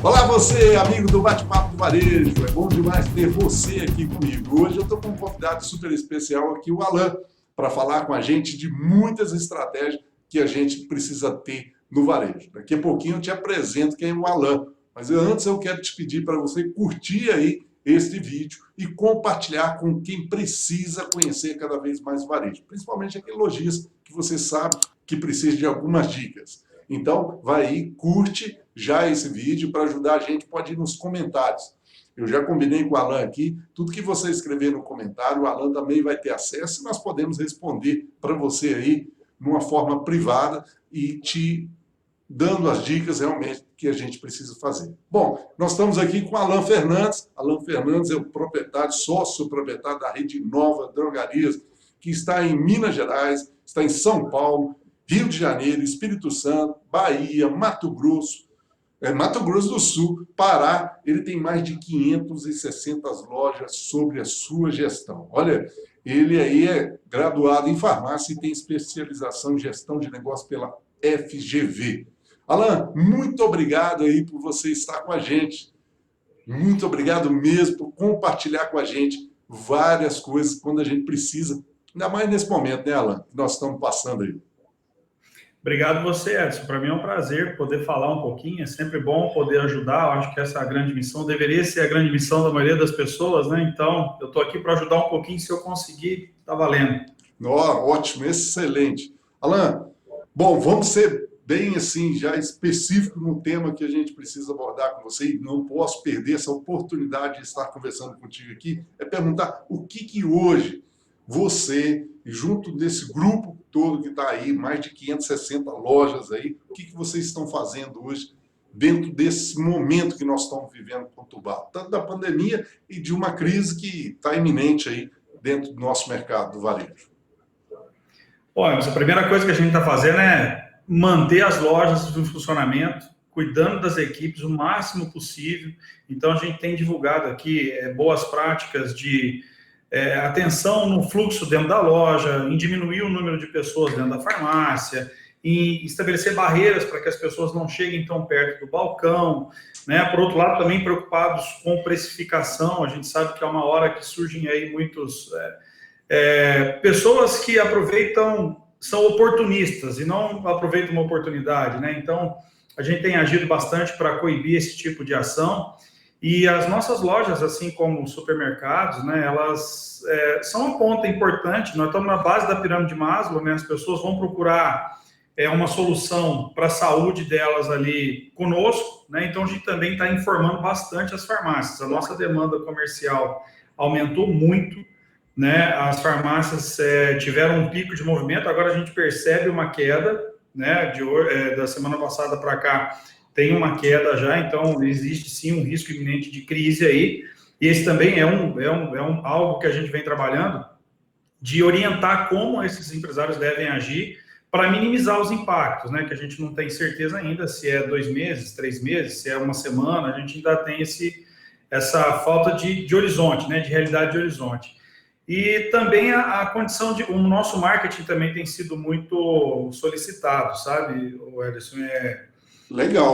Olá você, amigo do Bate-Papo do Varejo, é bom demais ter você aqui comigo. Hoje eu estou com um convidado super especial aqui, o Alan, para falar com a gente de muitas estratégias que a gente precisa ter no varejo. Daqui a pouquinho eu te apresento quem é o Alan, mas antes eu quero te pedir para você curtir aí este vídeo e compartilhar com quem precisa conhecer cada vez mais o varejo, principalmente aquele lojista que você sabe que precisa de algumas dicas. Então, vai aí, curte já esse vídeo para ajudar a gente, pode ir nos comentários. Eu já combinei com o Alan aqui, tudo que você escrever no comentário, o Alan também vai ter acesso e nós podemos responder para você aí, numa forma privada e te dando as dicas realmente que a gente precisa fazer. Bom, nós estamos aqui com o Alan Fernandes. Alan Fernandes é o proprietário, sócio-proprietário da Rede Nova Drogarias, que está em Minas Gerais, está em São Paulo, Rio de Janeiro, Espírito Santo, Bahia, Mato Grosso do Sul, Pará. Ele tem mais de 560 lojas sob a sua gestão. Olha, ele aí é graduado em farmácia e tem especialização em gestão de negócio pela FGV. Alan, muito obrigado aí por você estar com a gente. Muito obrigado mesmo por compartilhar com a gente várias coisas quando a gente precisa, ainda mais nesse momento, né, Alan, que nós estamos passando aí. Obrigado você, Edson. Para mim é um prazer poder falar um pouquinho. É sempre bom poder ajudar. Eu acho que essa é a grande missão. Deveria ser a grande missão da maioria das pessoas, né? Então, eu estou aqui para ajudar um pouquinho. Se eu conseguir, está valendo. Ótimo, excelente. Alan, bom, vamos ser bem assim, já específico no tema que a gente precisa abordar com você, e não posso perder essa oportunidade de estar conversando contigo aqui, é perguntar o que hoje você, junto desse grupo todo que está aí, mais de 560 lojas aí, o que vocês estão fazendo hoje dentro desse momento que nós estamos vivendo conturbado, tanto da pandemia e de uma crise que está iminente aí dentro do nosso mercado do varejo? Olha, a primeira coisa que a gente está fazendo é manter as lojas em funcionamento, cuidando das equipes o máximo possível. Então, a gente tem divulgado aqui boas práticas de atenção no fluxo dentro da loja, em diminuir o número de pessoas dentro da farmácia, em estabelecer barreiras para que as pessoas não cheguem tão perto do balcão, né? Por outro lado, também preocupados com precificação. A gente sabe que é uma hora que surgem aí muitos pessoas que aproveitam, são oportunistas e não aproveitam uma oportunidade, né? Então, a gente tem agido bastante para coibir esse tipo de ação. E as nossas lojas, assim como supermercados, né, elas são uma ponta importante. Nós estamos na base da pirâmide de Maslow, né? As pessoas vão procurar uma solução para a saúde delas ali conosco, né? Então, a gente também está informando bastante as farmácias. A nossa demanda comercial aumentou muito, né? As farmácias tiveram um pico de movimento, agora a gente percebe uma queda, né? Da semana passada para cá tem uma queda já, então existe sim um risco iminente de crise aí, e esse também é algo que a gente vem trabalhando, de orientar como esses empresários devem agir para minimizar os impactos, né? Que a gente não tem certeza ainda se é 2 meses, 3 meses, se é uma semana, a gente ainda tem essa falta de horizonte, né? De realidade de horizonte. E também a condição de... O nosso marketing também tem sido muito solicitado, sabe, o Ederson? Legal.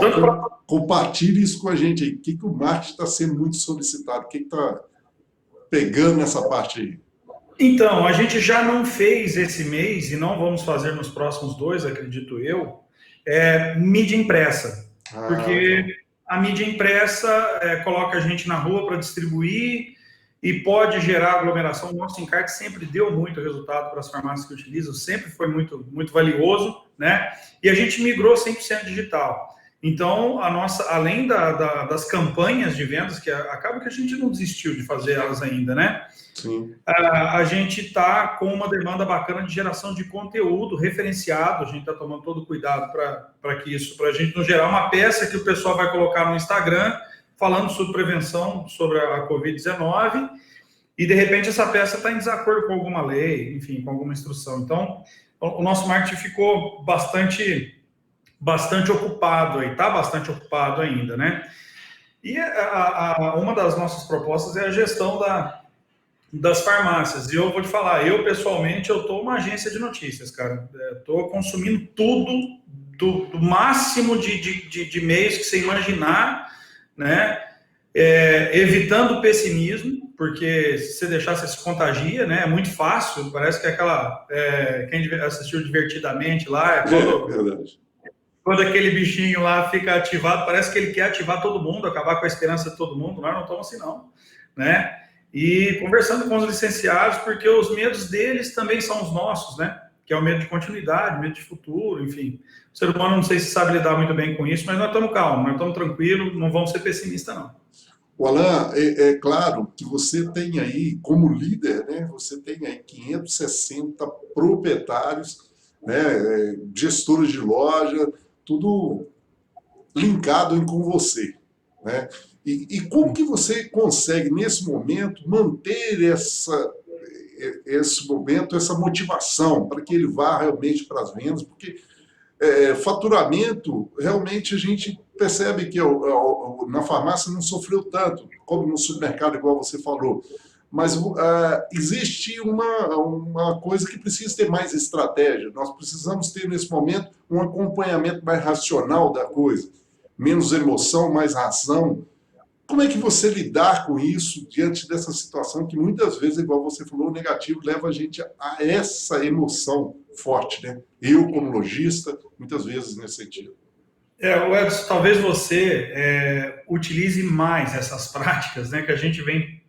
Compartilhe isso com a gente aí. O que o marketing está sendo muito solicitado? O que está pegando nessa parte aí? Então, a gente já não fez esse mês, e não vamos fazer nos próximos 2, acredito eu, mídia impressa. Porque a mídia impressa coloca a gente na rua para distribuir e pode gerar aglomeração. O nosso encarte sempre deu muito resultado para as farmácias que utilizam, sempre foi muito, muito valioso, né? E a gente migrou 100% digital. Então, além das campanhas de vendas, que acaba que a gente não desistiu de fazer elas ainda, né? Sim. A gente está com uma demanda bacana de geração de conteúdo referenciado. A gente está tomando todo cuidado para a gente não gerar uma peça que o pessoal vai colocar no Instagram falando sobre prevenção, sobre a Covid-19, e de repente essa peça está em desacordo com alguma lei, enfim, com alguma instrução. Então, o nosso marketing ficou bastante ocupado aí, está bastante ocupado ainda, né? E uma das nossas propostas é a gestão das farmácias. E eu vou te falar, eu pessoalmente, eu estou uma agência de notícias, cara. Estou consumindo tudo do máximo de meios que você imaginar, né? Evitando o pessimismo, porque se você deixar, você se contagia, né? É muito fácil, parece que quem assistiu Divertidamente lá, Verdade. quando aquele bichinho lá fica ativado, parece que ele quer ativar todo mundo, acabar com a esperança de todo mundo. Nós não estamos assim, não, né? E conversando com os licenciados, porque os medos deles também são os nossos, né? Que é o medo de continuidade, medo de futuro, enfim. O ser humano não sei se sabe lidar muito bem com isso, mas nós estamos calmos, nós estamos tranquilos, não vamos ser pessimistas, não. O Alan, é claro que você tem aí, como líder, né, você tem aí 560 proprietários, né, gestores de loja, tudo linkado com você, né? E como que você consegue, nesse momento, manter esse momento, essa motivação para que ele vá realmente para as vendas? Porque faturamento, realmente a gente percebe que na farmácia não sofreu tanto, como no supermercado, igual você falou. Mas existe uma coisa que precisa ter mais estratégia. Nós precisamos ter, nesse momento, um acompanhamento mais racional da coisa. Menos emoção, mais razão. Como é que você lidar com isso diante dessa situação que muitas vezes, igual você falou, o negativo leva a gente a essa emoção forte, né? Eu, como lojista, muitas vezes nesse sentido. Edson, talvez você utilize mais essas práticas, né, que a gente vem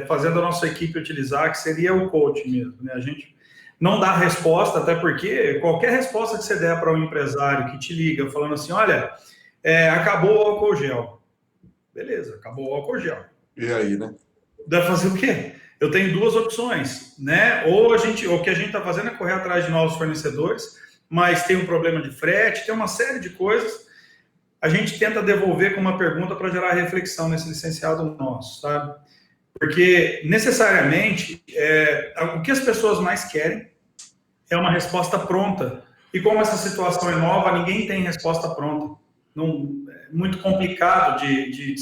fazendo a nossa equipe utilizar, que seria o coaching mesmo, né? A gente não dá resposta, até porque qualquer resposta que você der para um empresário que te liga falando assim, olha, acabou o álcool gel. Beleza, acabou o álcool gel. E aí, né? Deve fazer o quê? Eu tenho duas opções, né? Ou o que a gente está fazendo é correr atrás de novos fornecedores, mas tem um problema de frete, tem uma série de coisas. A gente tenta devolver com uma pergunta para gerar reflexão nesse licenciado nosso, sabe? Porque, necessariamente, o que as pessoas mais querem é uma resposta pronta. E como essa situação é nova, ninguém tem resposta pronta. Não, é muito complicado de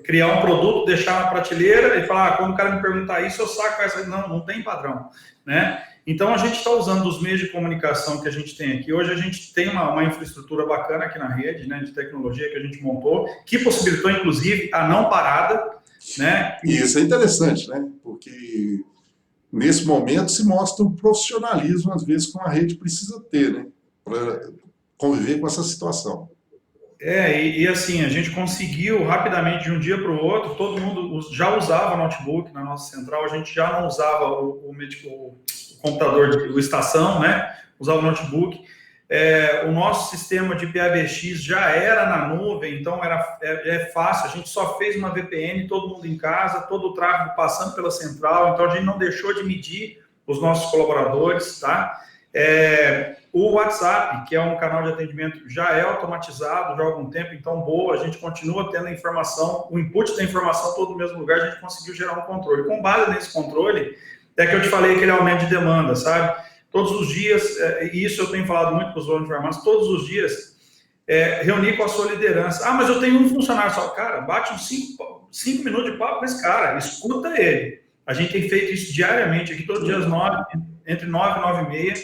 criar um produto, deixar na prateleira e falar, quando o cara me perguntar isso, eu saco essa. Não tem padrão, né? Então, a gente está usando os meios de comunicação que a gente tem aqui. Hoje, a gente tem uma infraestrutura bacana aqui na rede, né, de tecnologia que a gente montou, que possibilitou, inclusive, a não parada, né? E isso é interessante, né? Porque nesse momento se mostra o profissionalismo, às vezes, que uma rede precisa ter, né? Para conviver com essa situação. Assim, a gente conseguiu rapidamente, de um dia para o outro, todo mundo já usava notebook na nossa central, a gente já não usava o computador, o estação, né? Usava o notebook. O nosso sistema de PABX já era na nuvem, então é fácil, a gente só fez uma VPN, todo mundo em casa, todo o tráfego passando pela central, então a gente não deixou de medir os nossos colaboradores, tá? O WhatsApp, que é um canal de atendimento, já é automatizado já há algum tempo, então boa, a gente continua tendo a informação, o input da informação todo no mesmo lugar, a gente conseguiu gerar um controle. Com base nesse controle, que eu te falei aquele aumento de demanda, sabe? Todos os dias, e isso eu tenho falado muito para os donos de farmácia, todos os dias, reunir com a sua liderança. Mas eu tenho um funcionário só. Cara, bate uns 5 minutos de papo com esse cara, escuta ele. A gente tem feito isso diariamente, aqui todos os dias, entre 9 e 9 e meia,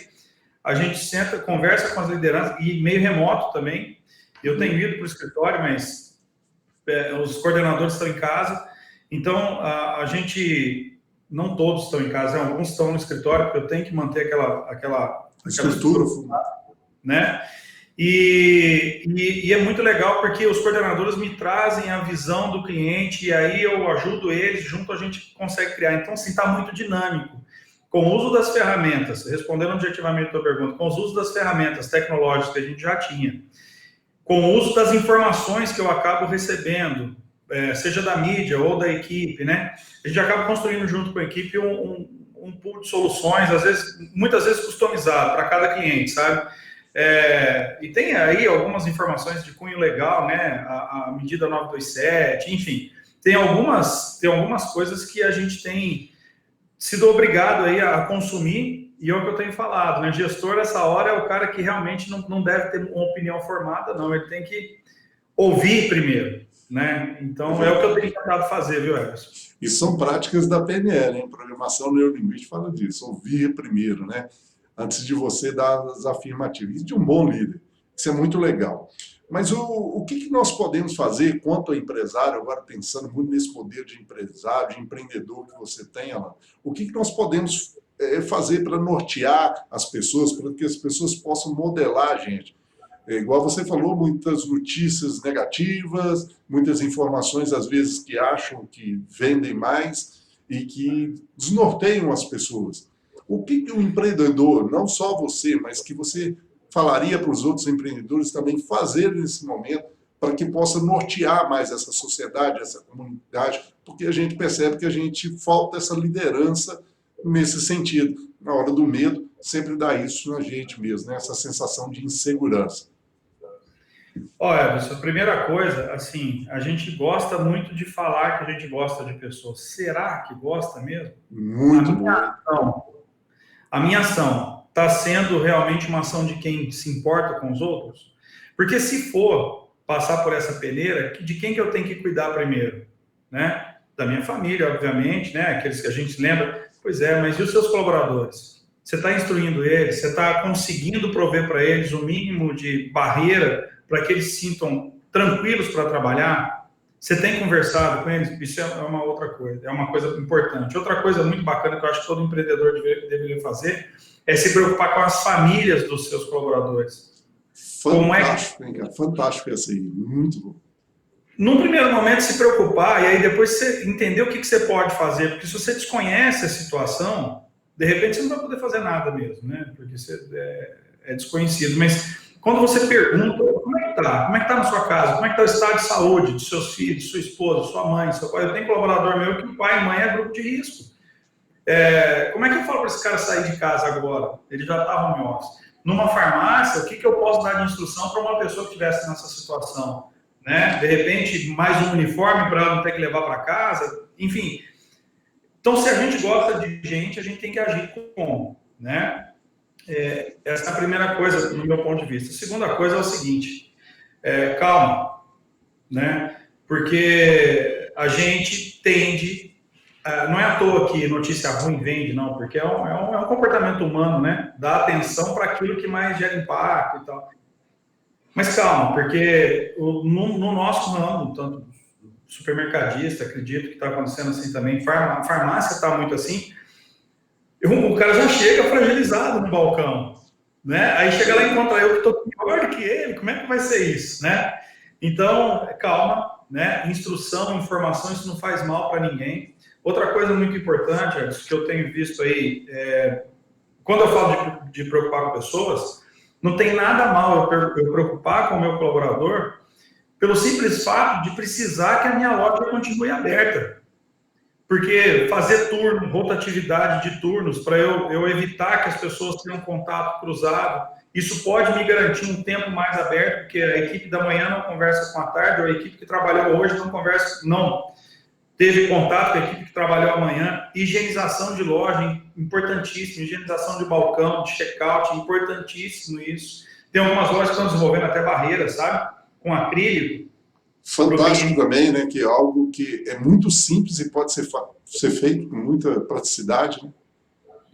a gente senta, conversa com as lideranças, e meio remoto também. Eu tenho ido para o escritório, mas os coordenadores estão em casa, então a gente... Não todos estão em casa, alguns estão no escritório, porque eu tenho que manter aquela estrutura, né? E é muito legal porque os coordenadores me trazem a visão do cliente e aí eu ajudo eles, junto a gente consegue criar. Então, assim, está muito dinâmico. Com o uso das ferramentas, respondendo objetivamente a tua pergunta, com o uso das ferramentas tecnológicas que a gente já tinha, com o uso das informações que eu acabo recebendo, seja da mídia ou da equipe, né? A gente acaba construindo junto com a equipe um pool de soluções, muitas vezes customizado para cada cliente, sabe? E tem aí algumas informações de cunho legal, né? A medida 927, enfim, tem algumas coisas que a gente tem sido obrigado aí a consumir, e é o que eu tenho falado, né? Gestor, nessa hora, é o cara que realmente não deve ter uma opinião formada, não, ele tem que ouvir primeiro, né? Então, é o que eu tenho tentado fazer, viu, Everson? E são práticas da PNL, hein? Programação Neurolinguística fala disso, ouvir primeiro, né? Antes de você dar as afirmativas. E de um bom líder. Isso é muito legal. Mas o que nós podemos fazer quanto ao empresário, agora pensando muito nesse poder de empresário, de empreendedor que você tem, Alan, o que nós podemos fazer para nortear as pessoas, para que as pessoas possam modelar a gente? Igual você falou, muitas notícias negativas, muitas informações, às vezes, que acham que vendem mais e que desnorteiam as pessoas. O que o empreendedor, não só você, mas que você falaria para os outros empreendedores também fazer nesse momento para que possa nortear mais essa sociedade, essa comunidade, porque a gente percebe que a gente falta essa liderança nesse sentido. Na hora do medo, sempre dá isso na gente mesmo, né? Essa sensação de insegurança. Olha, a primeira coisa, assim, a gente gosta muito de falar que a gente gosta de pessoas. Será que gosta mesmo? Muito bom. A minha ação está sendo realmente uma ação de quem se importa com os outros? Porque se for passar por essa peneira, de quem que eu tenho que cuidar primeiro? Né? Da minha família, obviamente, né? Aqueles que a gente lembra. Pois é, mas e os seus colaboradores? Você está instruindo eles? Você está conseguindo prover para eles o mínimo de barreira para que eles se sintam tranquilos para trabalhar? Você tem conversado com eles? Isso é uma outra coisa, é uma coisa importante. Outra coisa muito bacana que eu acho que todo empreendedor deveria fazer é se preocupar com as famílias dos seus colaboradores. Fantástico, hein, cara? Fantástico essa aí, muito bom. Num primeiro momento, se preocupar, e aí depois você entender o que você pode fazer, porque se você desconhece a situação, de repente você não vai poder fazer nada mesmo, né? Porque você é desconhecido. Mas quando você pergunta, como é que tá? Como é que tá na sua casa? Como é que tá o estado de saúde dos seus filhos, sua esposa, sua mãe, seu pai? Eu tenho colaborador meu que o pai e mãe é grupo de risco. Como é que eu falo para esse cara sair de casa agora? Ele já está home office. Numa farmácia, o que eu posso dar de instrução para uma pessoa que estivesse nessa situação? Né? De repente, mais um uniforme para ela não ter que levar para casa, enfim. Então, se a gente gosta de gente, a gente tem que agir como, né? Essa é a primeira coisa, no meu ponto de vista. A segunda coisa é o seguinte, calma, né? Porque a gente tende, não é à toa que notícia ruim vende, não, porque é um comportamento humano, né? Dar atenção para aquilo que mais gera impacto e tal. Mas calma, porque no nosso ramo, tanto supermercadista, acredito que está acontecendo assim também, farmácia está muito assim, o cara já chega fragilizado no balcão, né? Aí chega lá e encontra eu que estou pior do que ele, como é que vai ser isso, né? Então, calma, né? Instrução, informação, isso não faz mal para ninguém. Outra coisa muito importante, Edson, que eu tenho visto aí, quando eu falo de preocupar com pessoas, não tem nada mal eu preocupar com o meu colaborador pelo simples fato de precisar que a minha loja continue aberta. Porque fazer turno, rotatividade de turnos, para eu evitar que as pessoas tenham contato cruzado, isso pode me garantir um tempo mais aberto, porque a equipe da manhã não conversa com a tarde, ou a equipe que trabalhou hoje não teve contato com a equipe que trabalhou amanhã. Higienização de loja, importantíssimo. Higienização de balcão, de check-out, importantíssimo isso. Tem algumas lojas que estão desenvolvendo até barreiras, sabe? Com acrílico. Fantástico também, né? Que é algo que é muito simples e pode ser feito com muita praticidade, né?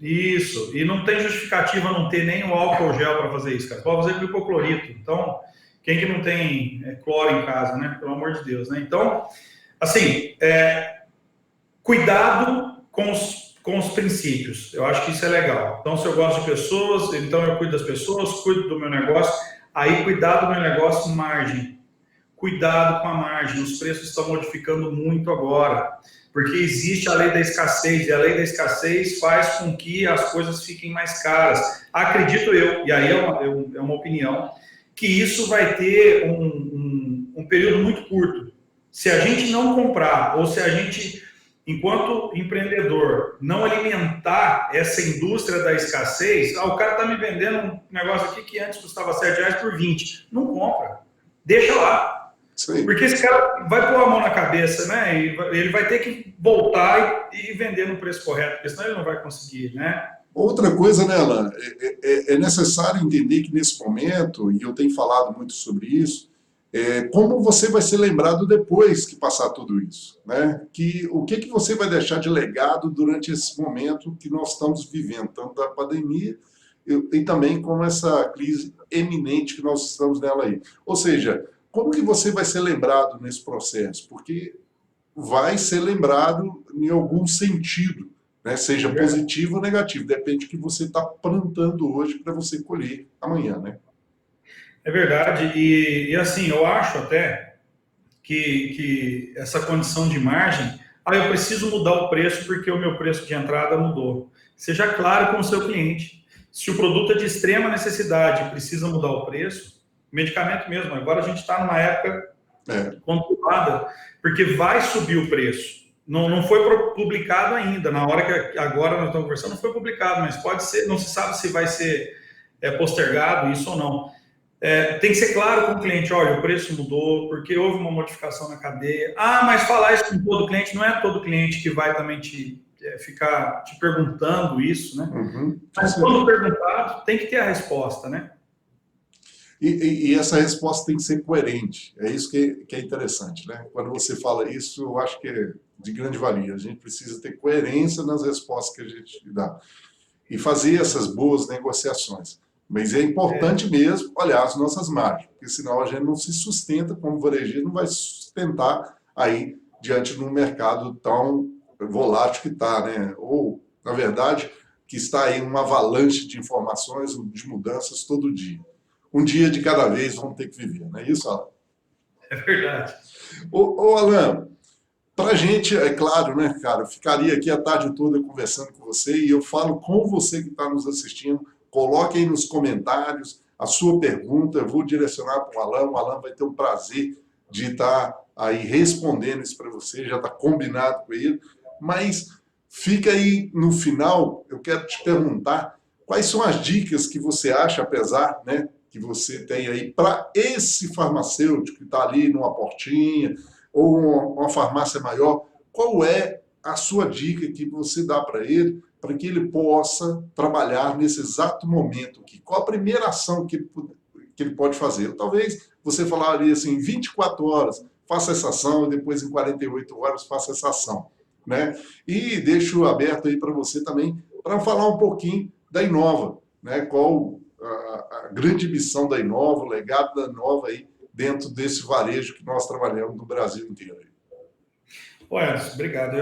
Isso. E não tem justificativa não ter nem o álcool gel para fazer isso, cara. Pode fazer com hipoclorito. Então, quem que não tem cloro em casa, né? Pelo amor de Deus, né? Então, assim, cuidado com os princípios. Eu acho que isso é legal. Então, se eu gosto de pessoas, então eu cuido das pessoas, cuido do meu negócio. Aí, cuidado do meu negócio, margem. Cuidado com a margem. Os preços estão modificando muito agora. Porque existe a lei da escassez. E a lei da escassez faz com que as coisas fiquem mais caras. Acredito eu, e aí é uma opinião, que isso vai ter um período muito curto. Se a gente não comprar, ou se a gente, enquanto empreendedor, não alimentar essa indústria da escassez, o cara está me vendendo um negócio aqui que antes custava R$7 por 20. Não compra. Deixa lá. Sim. Porque esse cara vai pôr a mão na cabeça, né? E ele vai ter que voltar e vender no preço correto, porque senão ele não vai conseguir, né? Outra coisa, né, Alan? É necessário entender que nesse momento, e eu tenho falado muito sobre isso, como você vai ser lembrado depois que passar tudo isso, né? O que você vai deixar de legado durante esse momento que nós estamos vivendo, tanto da pandemia e também com essa crise eminente que nós estamos nela aí. Ou seja, como que você vai ser lembrado nesse processo? Porque vai ser lembrado em algum sentido, né? Seja positivo ou negativo, depende do que você está plantando hoje para você colher amanhã, né? É verdade, e assim, eu acho até que essa condição de margem, eu preciso mudar o preço porque o meu preço de entrada mudou. Seja claro com o seu cliente. Se o produto é de extrema necessidade e precisa mudar o preço, medicamento mesmo, agora a gente está numa época conturbada, porque vai subir o preço. Não foi publicado ainda, na hora que agora nós estamos conversando, não foi publicado, mas pode ser, não se sabe se vai ser postergado isso ou não. Tem que ser claro com o cliente, olha, o preço mudou, porque houve uma modificação na cadeia. Mas falar isso com todo cliente, não é todo cliente que vai também ficar te perguntando isso, né? Mas quando perguntado, tem que ter a resposta, né? E essa resposta tem que ser coerente, é isso que é interessante, né? Quando você fala isso, eu acho que é de grande valia. A gente precisa ter coerência nas respostas que a gente dá e fazer essas boas negociações. Mas é importante mesmo olhar as nossas margens, porque senão a gente não se sustenta como varejista, não vai sustentar aí diante de um mercado tão volátil que está, né? Ou, na verdade, que está aí uma avalanche de informações, de mudanças todo dia. Um dia de cada vez vamos ter que viver, não é isso, Alan? É verdade. Ô Alan, para a gente, é claro, né, cara, eu ficaria aqui a tarde toda conversando com você e eu falo com você que está nos assistindo, coloque aí nos comentários a sua pergunta, eu vou direcionar para o Alan vai ter o prazer de estar aí respondendo isso para você, já está combinado com ele, mas fica aí no final, eu quero te perguntar quais são as dicas que você acha, apesar, né, que você tem aí para esse farmacêutico que está ali numa portinha ou uma farmácia maior, qual é a sua dica que você dá para ele possa trabalhar nesse exato momento aqui? Qual a primeira ação que ele pode fazer? Talvez você falaria assim, 24 horas, faça essa ação, e depois em 48 horas faça essa ação, né? E deixo aberto aí para você também, para falar um pouquinho da Inova, né? Qual a grande missão da Inova, o legado da Inova aí dentro desse varejo que nós trabalhamos no Brasil inteiro. Olha, obrigado.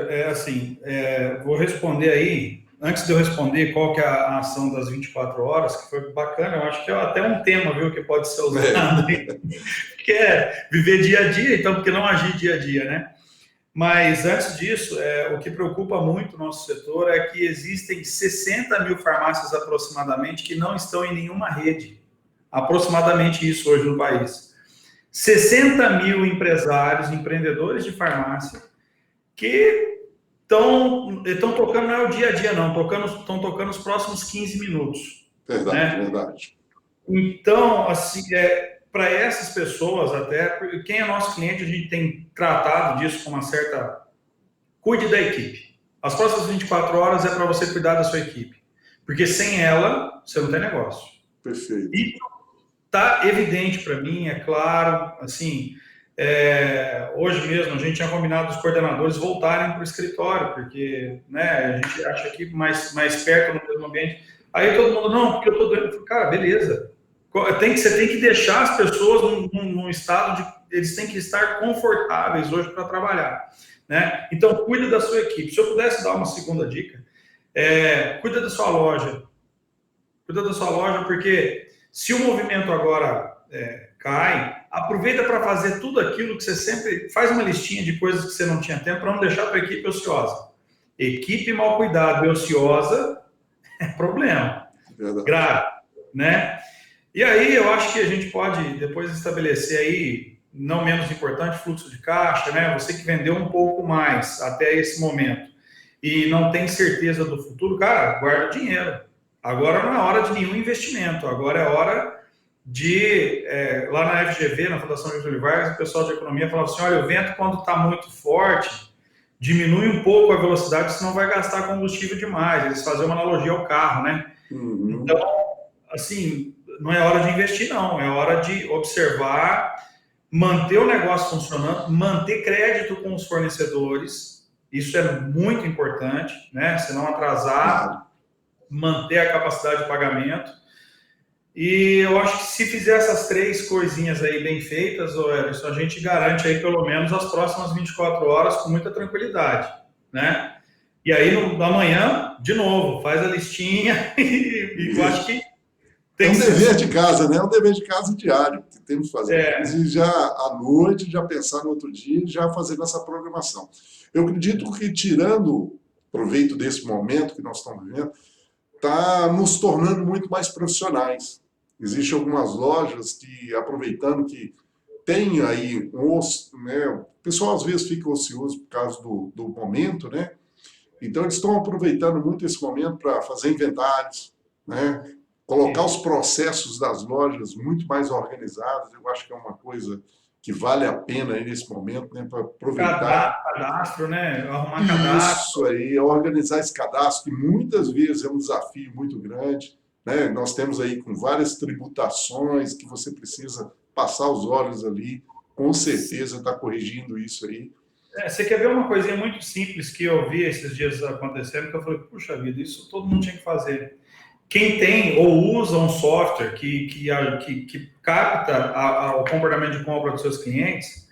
Vou responder aí, antes de eu responder qual que é a ação das 24 horas, que foi bacana, eu acho que é até um tema, viu, que pode ser usado aí, que é viver dia a dia, então, por que não agir dia a dia, né? Mas antes disso, o que preocupa muito o nosso setor é que existem 60 mil farmácias aproximadamente que não estão em nenhuma rede. Aproximadamente isso hoje no país. 60 mil empresários, empreendedores de farmácia que estão tocando, não é o dia a dia não, estão tocando os próximos 15 minutos. Verdade, né? Verdade. Então, assim, para essas pessoas até, quem é nosso cliente, a gente tem tratado disso com uma certa... Cuide da equipe. As próximas 24 horas é para você cuidar da sua equipe. Porque sem ela, você não tem negócio. Perfeito. E tá evidente para mim, é claro, assim, hoje mesmo a gente tinha combinado os coordenadores voltarem para o escritório, porque, né, a gente acha que mais perto no mesmo ambiente. Aí todo mundo, não, porque eu tô doendo. Cara, beleza. Você tem que deixar as pessoas num estado de... Eles têm que estar confortáveis hoje para trabalhar, né? Então, cuida da sua equipe. Se eu pudesse dar uma segunda dica, cuida da sua loja. Cuida da sua loja, porque se o movimento agora cai, aproveita para fazer tudo aquilo que você sempre... Faz uma listinha de coisas que você não tinha tempo para não deixar a tua equipe ociosa. Equipe mal cuidada e ociosa é problema. Verdade. Grave, né? E aí eu acho que a gente pode depois estabelecer aí, não menos importante, fluxo de caixa, né? Você que vendeu um pouco mais até esse momento e não tem certeza do futuro, cara, guarda dinheiro. Agora não é hora de nenhum investimento, agora é hora de... lá na FGV, na Fundação Getúlio Vargas, o pessoal de economia falava assim, olha, o vento quando está muito forte, diminui um pouco a velocidade, senão vai gastar combustível demais. Eles faziam uma analogia ao carro, né? Uhum. Então, assim... Não é hora de investir, não. É hora de observar, manter o negócio funcionando, manter crédito com os fornecedores. Isso é muito importante, né? Se não atrasar, manter a capacidade de pagamento. E eu acho que se fizer essas 3 coisinhas aí bem feitas, Ederson, a gente garante aí pelo menos as próximas 24 horas com muita tranquilidade, né? E aí, amanhã, de novo, faz a listinha e eu acho que tem É um que dever ser... de casa, né? É um dever de casa diário que temos que fazer. É, E já à noite, já pensar no outro dia, já fazendo essa programação. Eu acredito que, tirando proveito desse momento que nós estamos vivendo, está nos tornando muito mais profissionais. Existem algumas lojas que, aproveitando que tem aí, né, o pessoal às vezes fica ocioso por causa do momento, né? Então eles estão aproveitando muito esse momento para fazer inventários, né? Colocar os processos das lojas muito mais organizados. Eu acho que é uma coisa que vale a pena aí nesse momento, né? Para aproveitar cadastro, né? Arrumar isso cadastro. aí, organizar esse cadastro, que muitas vezes é um desafio muito grande, né? Nós temos aí com várias tributações que você precisa passar os olhos ali, com certeza está corrigindo isso aí. Você quer ver uma coisinha muito simples que eu vi esses dias acontecendo, que eu falei, puxa vida, isso todo mundo tinha que fazer. Quem tem ou usa um software que capta o comportamento de compra dos seus clientes,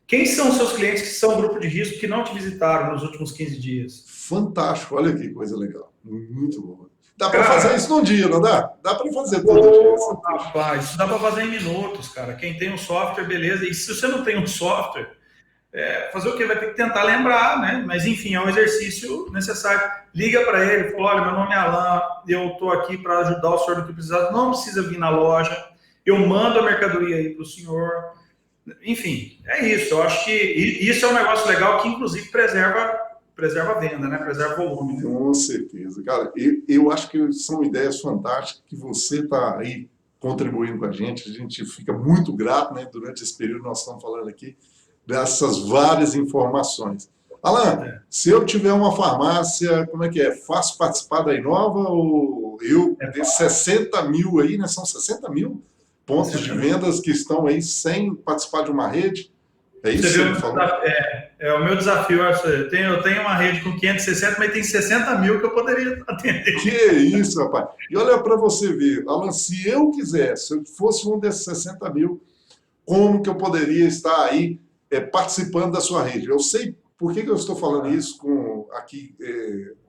quem são os seus clientes que são grupo de risco que não te visitaram nos últimos 15 dias? Fantástico, olha que coisa legal, muito bom. Dá para fazer Cara, isso num dia, não dá? Dá para fazer todo dia. rapaz, isso dá para fazer em minutos, cara. Quem tem um software, beleza. E se você não tem um software, fazer o quê? Vai ter que tentar lembrar, né? Mas, enfim, é um exercício necessário. Liga para ele, fala, olha, meu nome é Alan, eu estou aqui para ajudar o senhor no que precisar, não precisa vir na loja, eu mando a mercadoria aí para o senhor. Enfim, é isso. Eu acho que isso é um negócio legal que, inclusive, preserva a venda, né? Preserva o volume. Com certeza. Cara, eu acho que são ideias fantásticas que você está aí contribuindo com a gente fica muito grato, né? Durante esse período nós estamos falando aqui, dessas várias informações. Alan, se eu tiver uma farmácia, como é que é? Faço participar da Inova ou eu, desses 60 mil aí, né? São 60 mil pontos de vendas que estão aí sem participar de uma rede? É isso que você me falou? O meu desafio. Eu tenho uma rede com 560, mas tem 60 mil que eu poderia atender. Que isso, rapaz. E olha para você ver, Alan, se eu quisesse, se eu fosse um desses 60 mil, como que eu poderia estar aí participando da sua rede? Eu sei por que eu estou falando isso aqui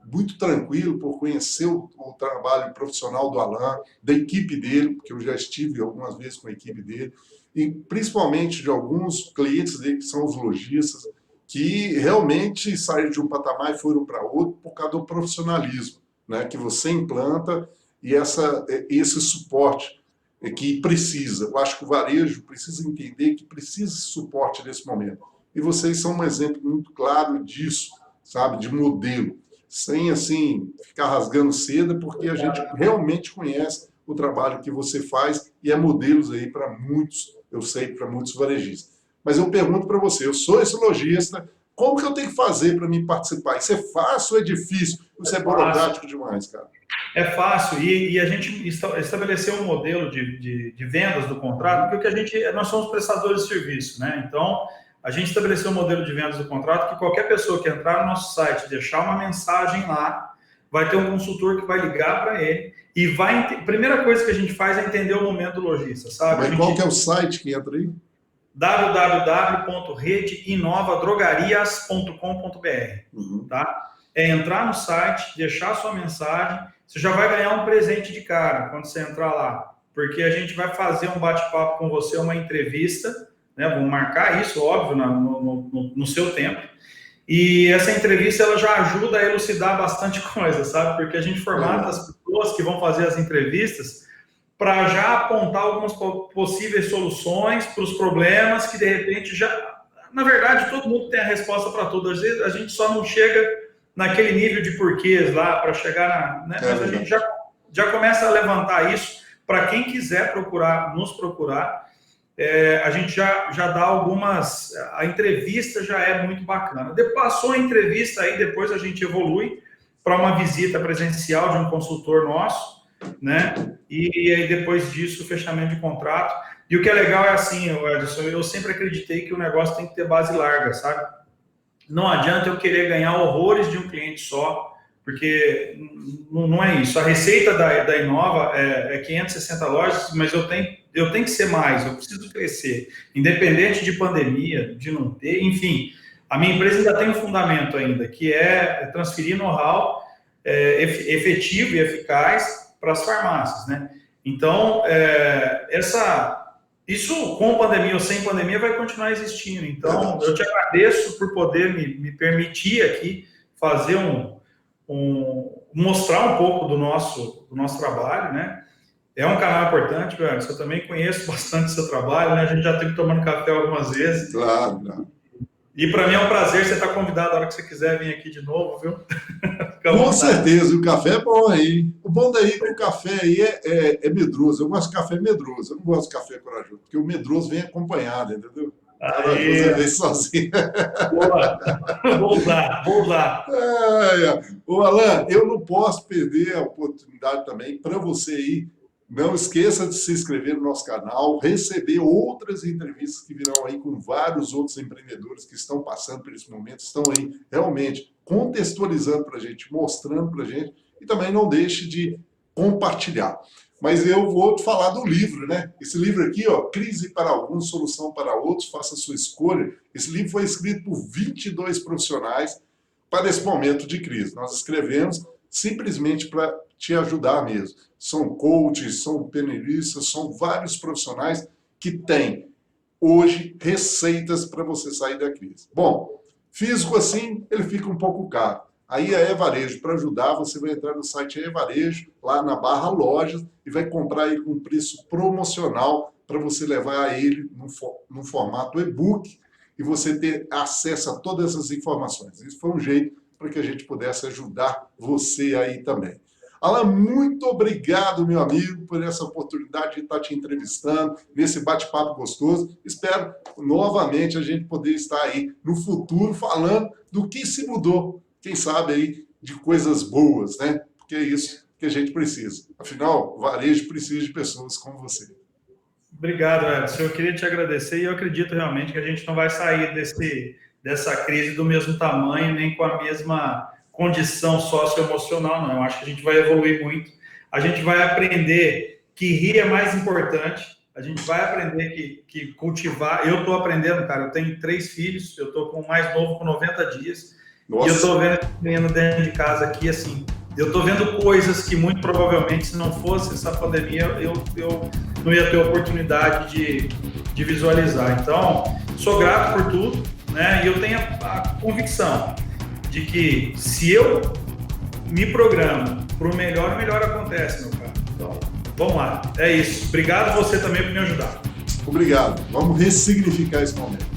muito tranquilo, por conhecer o trabalho profissional do Alan, da equipe dele, porque eu já estive algumas vezes com a equipe dele, e principalmente de alguns clientes dele que são os lojistas, que realmente saíram de um patamar e foram para outro por causa do profissionalismo, né, que você implanta e esse suporte que precisa. Eu acho que o varejo precisa entender que precisa de suporte nesse momento. E vocês são um exemplo muito claro disso, sabe, de modelo. Sem, assim, ficar rasgando seda, porque a gente realmente conhece o trabalho que você faz e é modelos aí para muitos, eu sei, para muitos varejistas. Mas eu pergunto para você, eu sou esse lojista, como que eu tenho que fazer para me participar? Isso é fácil ou é difícil? Isso é burocrático demais, cara. É fácil, e a gente estabeleceu um modelo de vendas do contrato, porque nós somos prestadores de serviço, né? Então, a gente estabeleceu um modelo de vendas do contrato que qualquer pessoa que entrar no nosso site, deixar uma mensagem lá, vai ter um consultor que vai ligar para ele e primeira coisa que a gente faz é entender o momento do lojista, sabe? Mas qual que é o site que entra aí? www.redeinovadrogarias.com.br, tá? É entrar no site, deixar sua mensagem, você já vai ganhar um presente de cara quando você entrar lá, porque a gente vai fazer um bate-papo com você, uma entrevista, né? Vamos marcar isso, óbvio, no seu tempo. E essa entrevista ela já ajuda a elucidar bastante coisa, sabe? Porque a gente formata as pessoas que vão fazer as entrevistas para já apontar algumas possíveis soluções para os problemas que, de repente, já... Na verdade, todo mundo tem a resposta para tudo. Às vezes, a gente só não chega naquele nível de porquês lá para chegar né? Mas a gente já começa a levantar isso para quem quiser nos procurar. A gente já dá algumas... A entrevista já é muito bacana. Passou a entrevista, aí depois a gente evolui para uma visita presencial de um consultor nosso, né? E aí depois disso, o fechamento de contrato. E o que é legal é assim, Ederson, eu sempre acreditei que o negócio tem que ter base larga, sabe? Não adianta eu querer ganhar horrores de um cliente só, porque não é isso. A receita da Inova é 560 lojas, mas eu tenho que ser mais, eu preciso crescer, independente de pandemia, de não ter, enfim. A minha empresa ainda tem um fundamento ainda, que é transferir know-how efetivo e eficaz para as farmácias, né? Então, isso com pandemia ou sem pandemia vai continuar existindo. Então, eu te agradeço por poder me permitir aqui fazer mostrar um pouco do nosso trabalho, né? É um canal importante, velho. Eu também conheço bastante o seu trabalho, né? A gente já teve tomando café algumas vezes. Claro. E para mim é um prazer você estar convidado a hora que você quiser vir aqui de novo, viu? Com certeza, o café é bom aí. O bom daí é que o café aí é medroso. Eu gosto de café medroso, eu não gosto de café corajoso, porque o medroso vem acompanhado, entendeu? Corajoso vem sozinho. Boa. Vou usar. Ô, Alan, eu não posso perder a oportunidade também para você aí. Não esqueça de se inscrever no nosso canal, receber outras entrevistas que virão aí com vários outros empreendedores que estão passando por esse momento, estão aí realmente contextualizando para a gente, mostrando para a gente, e também não deixe de compartilhar. Mas eu vou te falar do livro, né? Esse livro aqui, ó, Crise para Alguns, Solução para Outros, faça a sua escolha. Esse livro foi escrito por 22 profissionais para esse momento de crise. Nós escrevemos simplesmente para te ajudar mesmo. São coaches, são peneiristas, são vários profissionais que têm hoje receitas para você sair da crise. Bom, físico assim, ele fica um pouco caro. Aí a E-Varejo, para ajudar, você vai entrar no site E-Varejo, lá na barra lojas, e vai comprar ele com um preço promocional para você levar ele no formato e-book e você ter acesso a todas essas informações. Isso foi um jeito para que a gente pudesse ajudar você aí também. Alan, muito obrigado, meu amigo, por essa oportunidade de estar te entrevistando, nesse bate-papo gostoso. Espero novamente a gente poder estar aí no futuro falando do que se mudou, quem sabe aí de coisas boas, né? Porque é isso que a gente precisa. Afinal, o varejo precisa de pessoas como você. Obrigado, Edson. Eu queria te agradecer e eu acredito realmente que a gente não vai sair dessa crise do mesmo tamanho, nem com a mesma condição socioemocional, não. Eu acho que a gente vai evoluir muito. A gente vai aprender que rir é mais importante. A gente vai aprender que cultivar. Eu estou aprendendo, cara. Eu tenho 3 filhos. Eu estou com o mais novo com 90 dias. Nossa. E eu estou vendo esse menino dentro de casa aqui, assim. Eu estou vendo coisas que muito provavelmente, se não fosse essa pandemia, eu não ia ter oportunidade de visualizar. Então, sou grato por tudo, né? E eu tenho a convicção de que se eu me programo para o melhor acontece, meu cara. Então, vamos lá. É isso. Obrigado você também por me ajudar. Obrigado. Vamos ressignificar esse momento.